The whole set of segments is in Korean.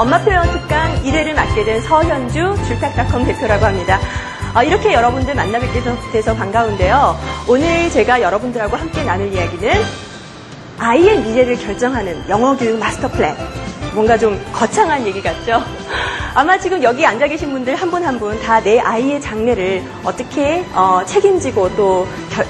엄마표현 특강 1회를 맡게 된 서현주 줄탁닷컴 대표라고 합니다. 이렇게 여러분들 만나뵙게 돼서 반가운데요. 오늘 제가 여러분들하고 함께 나눌 이야기는 아이의 미래를 결정하는 영어교육 마스터 플랜. 뭔가 좀 거창한 얘기 같죠? 아마 지금 여기 앉아 계신 분들 한 분 한 분 다 내 아이의 장래를 어떻게 책임지고 또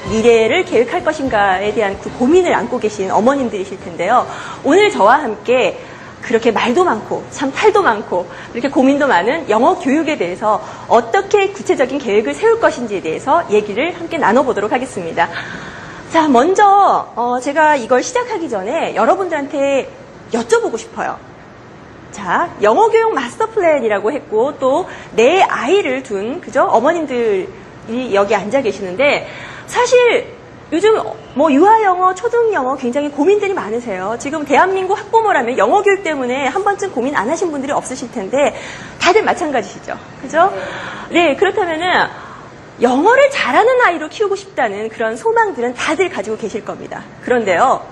미래를 계획할 것인가에 대한 그 고민을 안고 계신 어머님들이실 텐데요. 오늘 저와 함께 그렇게 말도 많고 참 탈도 많고 이렇게 고민도 많은 영어 교육에 대해서 어떻게 구체적인 계획을 세울 것인지에 대해서 얘기를 함께 나눠보도록 하겠습니다. 자, 먼저 제가 이걸 시작하기 전에 여러분들한테 여쭤보고 싶어요. 자, 영어 교육 마스터 플랜이라고 했고 또 내 아이를 둔 그죠? 어머님들이 여기 앉아 계시는데 사실 요즘 뭐 유아 영어, 초등 영어 굉장히 고민들이 많으세요. 지금 대한민국 학부모라면 영어 교육 때문에 한 번쯤 고민 안 하신 분들이 없으실 텐데 다들 마찬가지시죠. 그죠? 네, 그렇다면은 영어를 잘하는 아이로 키우고 싶다는 그런 소망들은 다들 가지고 계실 겁니다. 그런데요,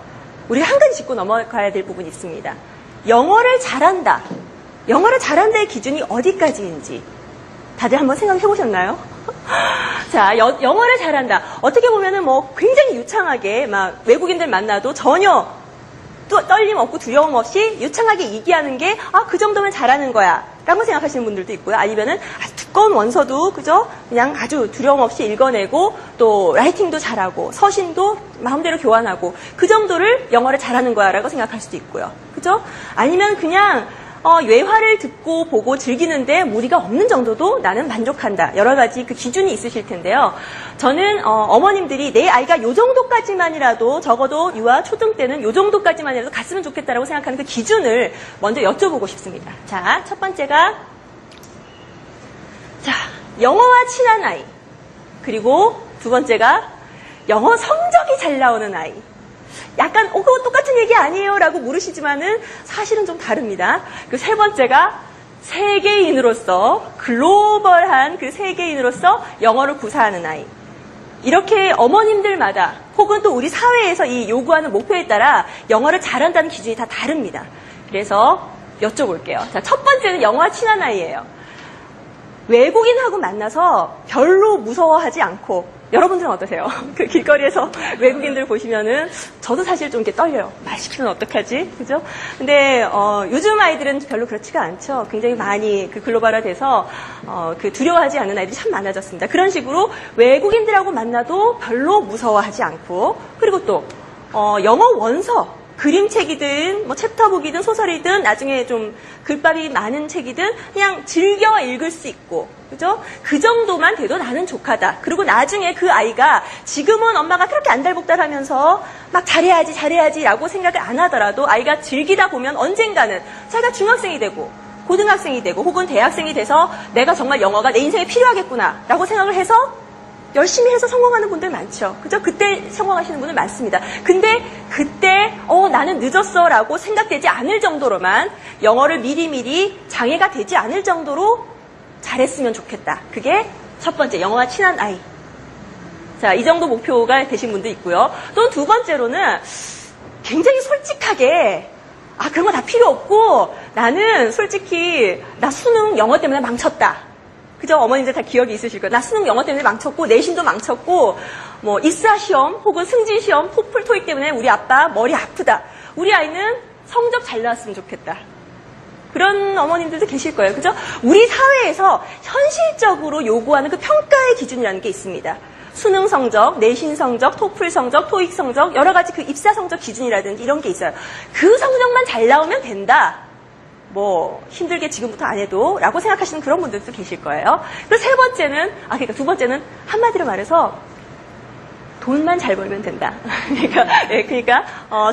우리 한 가지 짚고 넘어가야 될 부분이 있습니다. 영어를 잘한다. 영어를 잘한다의 기준이 어디까지인지 다들 한번 생각해 보셨나요? 자, 영어를 잘한다. 어떻게 보면은 뭐 굉장히 유창하게 막 외국인들 만나도 전혀 또 떨림 없고 두려움 없이 유창하게 얘기하는 게 그 정도면 잘하는 거야 라고 생각하시는 분들도 있고요. 아니면은 두꺼운 원서도 그죠? 그냥 아주 두려움 없이 읽어내고 또 라이팅도 잘하고 서신도 마음대로 교환하고 그 정도를 영어를 잘하는 거야 라고 생각할 수도 있고요. 그죠? 아니면 그냥 외화를 듣고 보고 즐기는데 무리가 없는 정도도 나는 만족한다. 여러 가지 그 기준이 있으실 텐데요. 저는 어머님들이 내 아이가 요 정도까지만이라도 적어도 유아 초등 때는 요 정도까지만이라도 갔으면 좋겠다라고 생각하는 그 기준을 먼저 여쭤보고 싶습니다. 자, 첫 번째가 영어와 친한 아이. 그리고 두 번째가 영어 성적이 잘 나오는 아이. 약간 그거 똑같은 얘기 아니에요 라고 물으시지만은 사실은 좀 다릅니다. 그 세 번째가 세계인으로서 글로벌한 그 세계인으로서 영어를 구사하는 아이. 이렇게 어머님들마다 혹은 또 우리 사회에서 이 요구하는 목표에 따라 영어를 잘한다는 기준이 다 다릅니다. 그래서 여쭤볼게요. 자, 첫 번째는 영어와 친한 아이예요. 외국인하고 만나서 별로 무서워하지 않고 여러분들은 어떠세요? 그 길거리에서 외국인들 보시면은 저도 사실 좀 이렇게 떨려요. 말 시키면 어떡하지? 그죠? 근데 요즘 아이들은 별로 그렇지가 않죠. 굉장히 많이 그 글로벌화돼서 그 두려워하지 않는 아이들이 참 많아졌습니다. 그런 식으로 외국인들하고 만나도 별로 무서워하지 않고 그리고 또 영어 원서 그림책이든 뭐 챕터북이든 소설이든 나중에 좀 글밥이 많은 책이든 그냥 즐겨 읽을 수 있고 그죠? 그 정도만 돼도 나는 족하다. 그리고 나중에 그 아이가 지금은 엄마가 그렇게 안달복달하면서 막 잘해야지 라고 생각을 안 하더라도 아이가 즐기다 보면 언젠가는 자기가 중학생이 되고 고등학생이 되고 혹은 대학생이 돼서 내가 정말 영어가 내 인생에 필요하겠구나 라고 생각을 해서 열심히 해서 성공하는 분들 많죠. 그죠? 그때 성공하시는 분들 많습니다. 근데 그때 나는 늦었어 라고 생각되지 않을 정도로만 영어를 미리미리 장애가 되지 않을 정도로 잘했으면 좋겠다. 그게 첫 번째 영어와 친한 아이. 자, 이 정도 목표가 되신 분도 있고요. 또 두 번째로는 굉장히 솔직하게 그런 거 다 필요 없고 나는 솔직히 나 수능 영어 때문에 망쳤다. 그죠? 어머님들 다 기억이 있으실 거예요. 나 수능 영어 때문에 망쳤고 내신도 망쳤고 뭐 입사 시험 혹은 승진 시험 토플 토익 때문에 우리 아빠 머리 아프다. 우리 아이는 성적 잘 나왔으면 좋겠다. 그런 어머님들도 계실 거예요. 그죠? 우리 사회에서 현실적으로 요구하는 그 평가의 기준이라는 게 있습니다. 수능 성적, 내신 성적, 토플 성적, 토익 성적, 여러 가지 그 입사 성적 기준이라든지 이런 게 있어요. 그 성적만 잘 나오면 된다. 뭐 힘들게 지금부터 안 해도 라고 생각하시는 그런 분들도 계실 거예요. 그리고 세 번째는 두 번째는 한마디로 말해서 돈만 잘 벌면 된다. 그러니까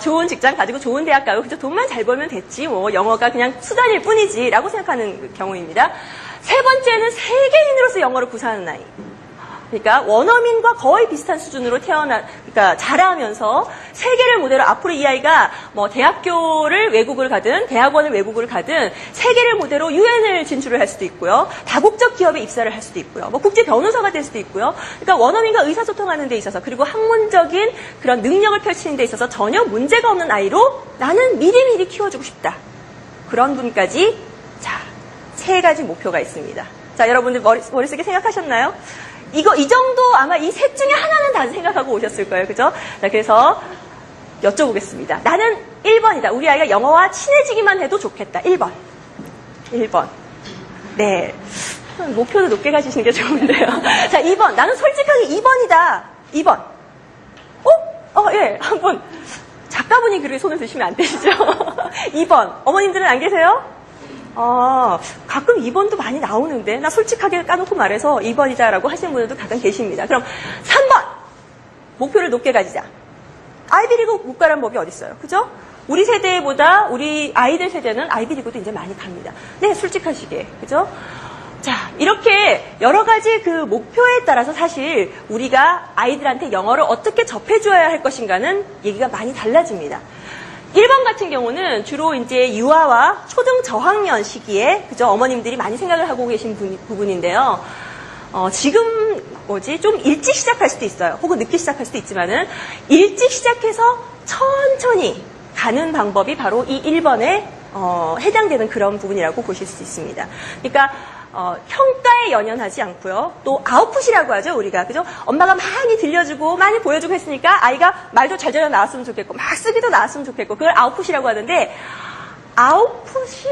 좋은 직장 가지고 좋은 대학 가고 그죠? 돈만 잘 벌면 됐지 뭐 영어가 그냥 수단일 뿐이지라고 생각하는 그 경우입니다. 세 번째는 세계인으로서 영어를 구사하는 아이. 그러니까 원어민과 거의 비슷한 수준으로 그러니까 자라면서 세계를 모델로 앞으로 이 아이가 뭐 대학교를 외국을 가든 대학원을 외국을 가든 세계를 모델로 유엔을 진출을 할 수도 있고요. 다국적 기업에 입사를 할 수도 있고요. 뭐 국제 변호사가 될 수도 있고요. 그러니까 원어민과 의사소통하는 데 있어서 그리고 학문적인 그런 능력을 펼치는 데 있어서 전혀 문제가 없는 아이로 나는 미리미리 키워주고 싶다. 그런 분까지 세 가지 목표가 있습니다. 자, 여러분들 머릿속에 생각하셨나요? 이 정도 아마 이 셋 중에 하나는 다 생각하고 오셨을 거예요. 그죠? 자, 그래서 여쭤보겠습니다. 나는 1번이다. 우리 아이가 영어와 친해지기만 해도 좋겠다. 1번. 네. 목표도 높게 가지시는 게 좋은데요. 자, 2번. 나는 솔직하게 2번이다. 2번. 예. 한번. 작가분이 그렇게 손을 드시면 안 되시죠? 2번. 어머님들은 안 계세요? 가끔 2번도 많이 나오는데, 나 솔직하게 까놓고 말해서 2번이다라고 하시는 분들도 가끔 계십니다. 그럼 3번! 목표를 높게 가지자. 아이비리그 못 가라는 법이 어딨어요. 그죠? 우리 세대보다 우리 아이들 세대는 아이비리그도 이제 많이 갑니다. 네, 솔직하시게. 그죠? 자, 이렇게 여러 가지 그 목표에 따라서 사실 우리가 아이들한테 영어를 어떻게 접해줘야 할 것인가는 얘기가 많이 달라집니다. 1번 같은 경우는 주로 이제 유아와 초등 저학년 시기에, 그죠? 어머님들이 많이 생각을 하고 계신 부분인데요. 지금 좀 일찍 시작할 수도 있어요. 혹은 늦게 시작할 수도 있지만은 일찍 시작해서 천천히 가는 방법이 바로 이 1번에 해당되는 그런 부분이라고 보실 수 있습니다. 그러니까 평가에 연연하지 않고요. 또 아웃풋이라고 하죠, 우리가. 그죠? 엄마가 많이 들려주고 많이 보여주고 했으니까 아이가 말도 잘 나왔으면 좋겠고 막 쓰기도 나왔으면 좋겠고 그걸 아웃풋이라고 하는데, 아웃풋이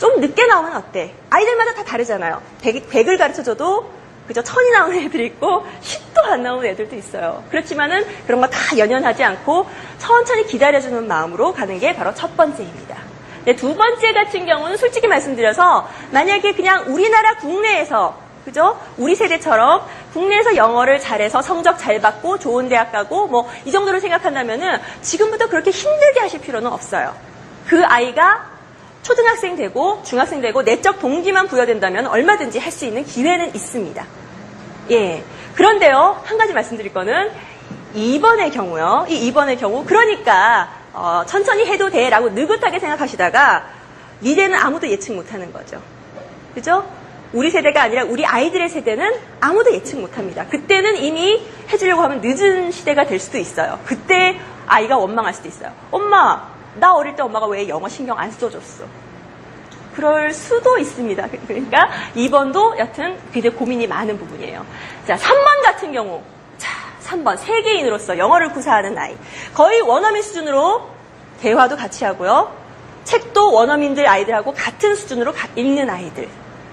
좀 늦게 나오면 어때? 아이들마다 다 다르잖아요. 100을 가르쳐줘도 그죠? 1000이 나오는 애들이 있고 10도 안 나오는 애들도 있어요. 그렇지만은 그런 거 다 연연하지 않고 천천히 기다려주는 마음으로 가는 게 바로 첫 번째입니다. 네, 두 번째 같은 경우는 솔직히 말씀드려서 만약에 그냥 우리나라 국내에서, 그죠? 우리 세대처럼 국내에서 영어를 잘해서 성적 잘 받고 좋은 대학 가고 뭐 이 정도로 생각한다면은 지금부터 그렇게 힘들게 하실 필요는 없어요. 그 아이가 초등학생 되고 중학생 되고 내적 동기만 부여된다면 얼마든지 할 수 있는 기회는 있습니다. 예. 그런데요, 한 가지 말씀드릴 거는 2번의 경우요. 이 2번의 경우, 그러니까 천천히 해도 돼라고 느긋하게 생각하시다가 미래는 아무도 예측 못하는 거죠. 그죠? 우리 세대가 아니라 우리 아이들의 세대는 아무도 예측 못합니다. 그때는 이미 해주려고 하면 늦은 시대가 될 수도 있어요. 그때 아이가 원망할 수도 있어요. 엄마, 나 어릴 때 엄마가 왜 영어 신경 안 써줬어? 그럴 수도 있습니다. 그러니까 2번도 여튼 굉장히 고민이 많은 부분이에요. 자, 3번 같은 경우. 자, 3번. 세계인으로서 영어를 구사하는 아이. 거의 원어민 수준으로 대화도 같이 하고요. 책도 원어민들 아이들하고 같은 수준으로 읽는 아이들.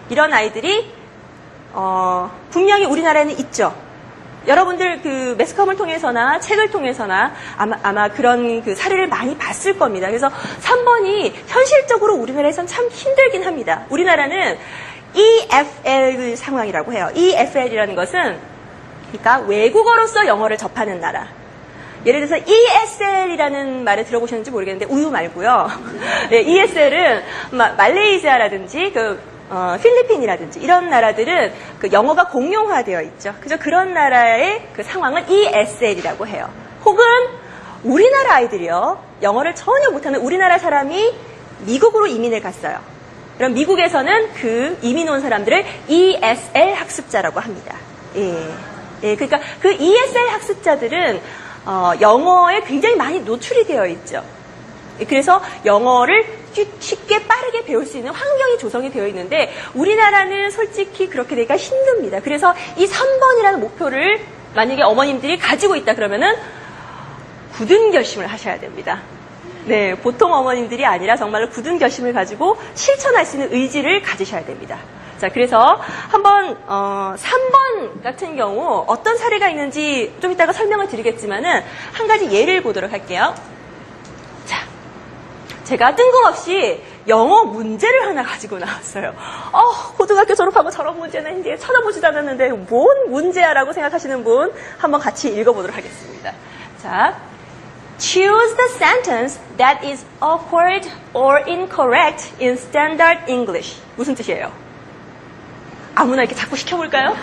이런 아이들이 분명히 우리나라에는 있죠. 여러분들 그 매스컴을 통해서나 책을 통해서나 아마 그런 그 사례를 많이 봤을 겁니다. 그래서 3번이 현실적으로 우리나라에선 참 힘들긴 합니다. 우리나라는 EFL 상황이라고 해요. EFL이라는 것은 그러니까 외국어로서 영어를 접하는 나라. 예를 들어서 ESL이라는 말을 들어보셨는지 모르겠는데 우유 말고요. 네, ESL은 말레이시아라든지 필리핀이라든지 이런 나라들은 그 영어가 공용화되어 있죠. 그죠? 그런 나라의 그 상황을 ESL이라고 해요. 혹은 우리나라 아이들이요. 영어를 전혀 못하는 우리나라 사람이 미국으로 이민을 갔어요. 그럼 미국에서는 그 이민 온 사람들을 ESL 학습자라고 합니다. 예, 그러니까 그 ESL 학습자들은 영어에 굉장히 많이 노출이 되어 있죠. 그래서 영어를 쉽게 빠르게 배울 수 있는 환경이 조성이 되어 있는데 우리나라는 솔직히 그렇게 되기가 힘듭니다. 그래서 이 3번이라는 목표를 만약에 어머님들이 가지고 있다 그러면은 굳은 결심을 하셔야 됩니다. 네, 보통 어머님들이 아니라 정말로 굳은 결심을 가지고 실천할 수 있는 의지를 가지셔야 됩니다. 자, 그래서 한번 3번 같은 경우 어떤 사례가 있는지 좀 이따가 설명을 드리겠지만은 한 가지 예를 보도록 할게요. 자, 제가 뜬금없이 영어 문제를 하나 가지고 나왔어요. 고등학교 졸업하고 저런 문제는 이제 쳐다보지도 않았는데 뭔 문제야라고 생각하시는 분 한번 같이 읽어보도록 하겠습니다. 자, choose the sentence that is awkward or incorrect in standard English. 무슨 뜻이에요? 아무나 이렇게 자꾸 시켜볼까요?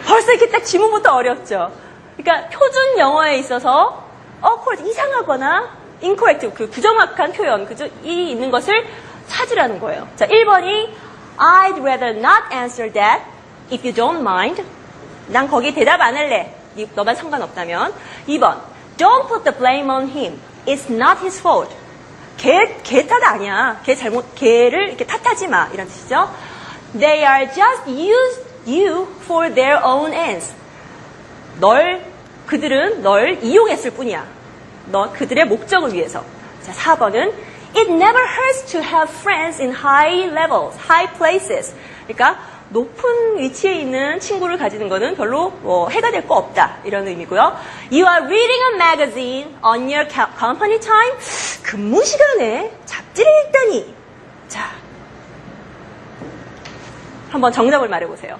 벌써 이렇게 딱 지문부터 어렵죠. 그러니까 표준 영어에 있어서 awkward, 이상하거나 incorrect, 그 부정확한 표현, 그죠? 이 있는 것을 찾으라는 거예요. 자, 1번이 I'd rather not answer that if you don't mind. 난 거기 대답 안 할래. 너만 상관없다면. 2번 Don't put the blame on him. It's not his fault. 개 탓 아니야. 개를 이렇게 탓하지 마. 이런 뜻이죠. They are just use you for their own ends. 그들은 널 이용했을 뿐이야. 그들의 목적을 위해서. 자, 4번은 It never hurts to have friends in high levels, high places. 그러니까 높은 위치에 있는 친구를 가지는 것은 별로 해가 될 거 없다. 이런 의미고요. You are reading a magazine on your company time. 근무 시간에 잡지를 읽다니. 자, 한번 정답을 말해보세요.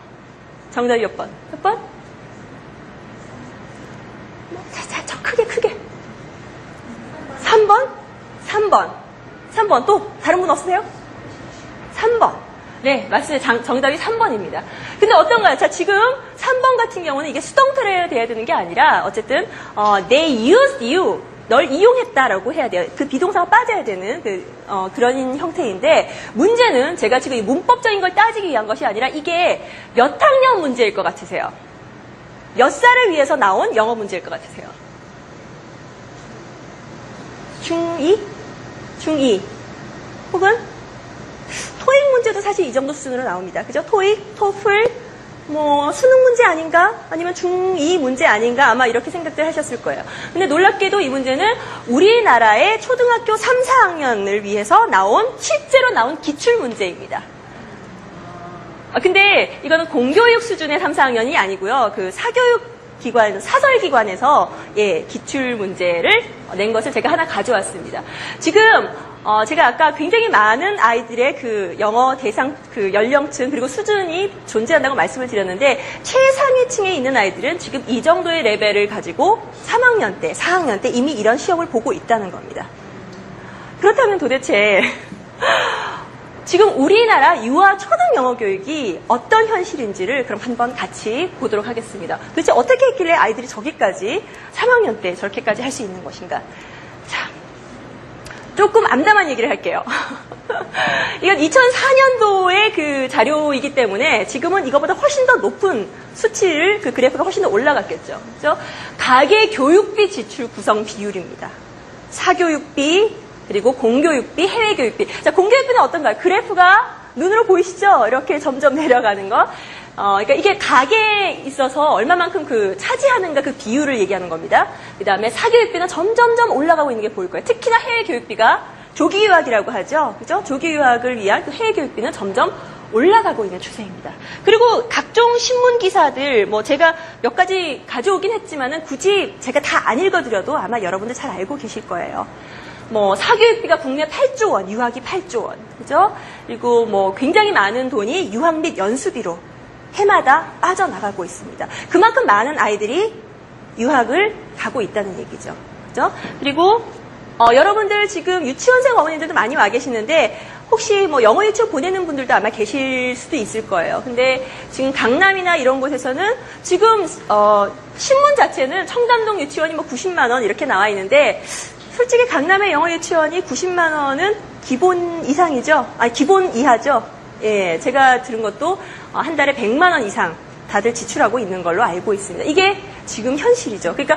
정답이 몇 번? 몇 번? 자, 크게. 3번? 3번. 또 다른 분 없으세요? 3번. 네, 맞습니다. 정답이 3번입니다. 근데 어떤가요? 자, 지금 3번 같은 경우는 이게 수동태로 돼야 되는 게 아니라 어쨌든 they used you. 널 이용했다라고 해야 돼요. 그 비동사가 빠져야 되는 그런 형태인데 문제는 제가 지금 이 문법적인 걸 따지기 위한 것이 아니라 이게 몇 학년 문제일 것 같으세요? 몇 살을 위해서 나온 영어 문제일 것 같으세요? 중2? 중2 혹은 토익 문제도 사실 이 정도 수준으로 나옵니다. 그죠? 토익, 토플, 수능 문제 아닌가? 아니면 중2 문제 아닌가? 아마 이렇게 생각들 하셨을 거예요. 근데 놀랍게도 이 문제는 우리나라의 초등학교 3, 4학년을 위해서 실제로 나온 기출 문제입니다. 근데 이거는 공교육 수준의 3, 4학년이 아니고요. 그 사설기관에서 기출 문제를 낸 것을 제가 하나 가져왔습니다. 지금 제가 아까 굉장히 많은 아이들의 그 영어 대상 그 연령층 그리고 수준이 존재한다고 말씀을 드렸는데 최상위층에 있는 아이들은 지금 이 정도의 레벨을 가지고 3학년 때, 4학년 때 이미 이런 시험을 보고 있다는 겁니다. 그렇다면 도대체 지금 우리나라 유아 초등 영어 교육이 어떤 현실인지를 그럼 한번 같이 보도록 하겠습니다. 도대체 어떻게 했길래 아이들이 저기까지 3학년 때 저렇게까지 할 수 있는 것인가? 자, 조금 암담한 얘기를 할게요. 이건 2004년도의 그 자료이기 때문에 지금은 이거보다 훨씬 더 높은 수치를 그 그래프가 훨씬 더 올라갔겠죠. 그렇죠? 가계 교육비 지출 구성 비율입니다. 사교육비 그리고 공교육비, 해외교육비. 자, 공교육비는 어떤가요? 그래프가 눈으로 보이시죠? 이렇게 점점 내려가는 거. 그러니까 이게 가계에 있어서 얼마만큼 차지하는가 그 비율을 얘기하는 겁니다. 그 다음에 사교육비는 점점점 올라가고 있는 게 보일 거예요. 특히나 해외교육비가 조기유학이라고 하죠. 그죠? 조기유학을 위한 그 해외교육비는 점점 올라가고 있는 추세입니다. 그리고 각종 신문기사들, 제가 몇 가지 가져오긴 했지만은 굳이 제가 다 안 읽어드려도 아마 여러분들 잘 알고 계실 거예요. 사교육비가 국내 8조 원, 유학이 8조 원, 그죠? 그리고 굉장히 많은 돈이 유학 및 연수비로 해마다 빠져나가고 있습니다. 그만큼 많은 아이들이 유학을 가고 있다는 얘기죠. 그죠? 그리고, 여러분들 지금 유치원생 어머님들도 많이 와 계시는데, 혹시 영어 유치원 보내는 분들도 아마 계실 수도 있을 거예요. 근데 지금 강남이나 이런 곳에서는 지금, 신문 자체는 청담동 유치원이 90만 원 이렇게 나와 있는데, 솔직히 강남의 영어 유치원이 90만 원은 기본 이상이죠. 기본 이하죠. 예, 제가 들은 것도 한 달에 100만 원 이상 다들 지출하고 있는 걸로 알고 있습니다. 이게 지금 현실이죠. 그러니까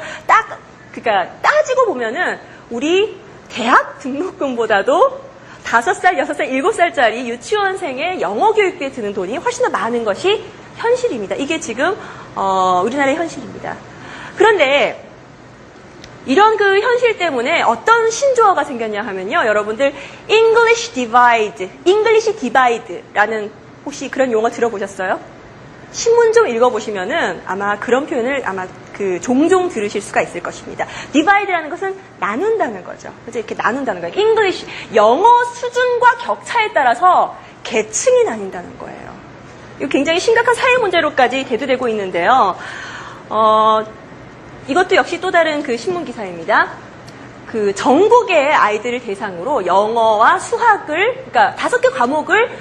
따지고 보면은 우리 대학 등록금보다도 5살, 6살, 7살짜리 유치원생의 영어 교육비에 드는 돈이 훨씬 더 많은 것이 현실입니다. 이게 지금 우리나라의 현실입니다. 그런데 이런 그 현실 때문에 어떤 신조어가 생겼냐 하면요. 여러분들 English Divide라는 혹시 그런 용어 들어보셨어요? 신문 좀 읽어보시면은 아마 그런 표현을 종종 들으실 수가 있을 것입니다. Divide라는 것은 나눈다는 거죠. 그래서 이렇게 나눈다는 거예요. English, 영어 수준과 격차에 따라서 계층이 나뉜다는 거예요. 이거 굉장히 심각한 사회 문제로까지 대두되고 있는데요. 이것도 역시 또 다른 그 신문 기사입니다. 전국의 아이들을 대상으로 영어와 수학을, 그러니까 5개 과목을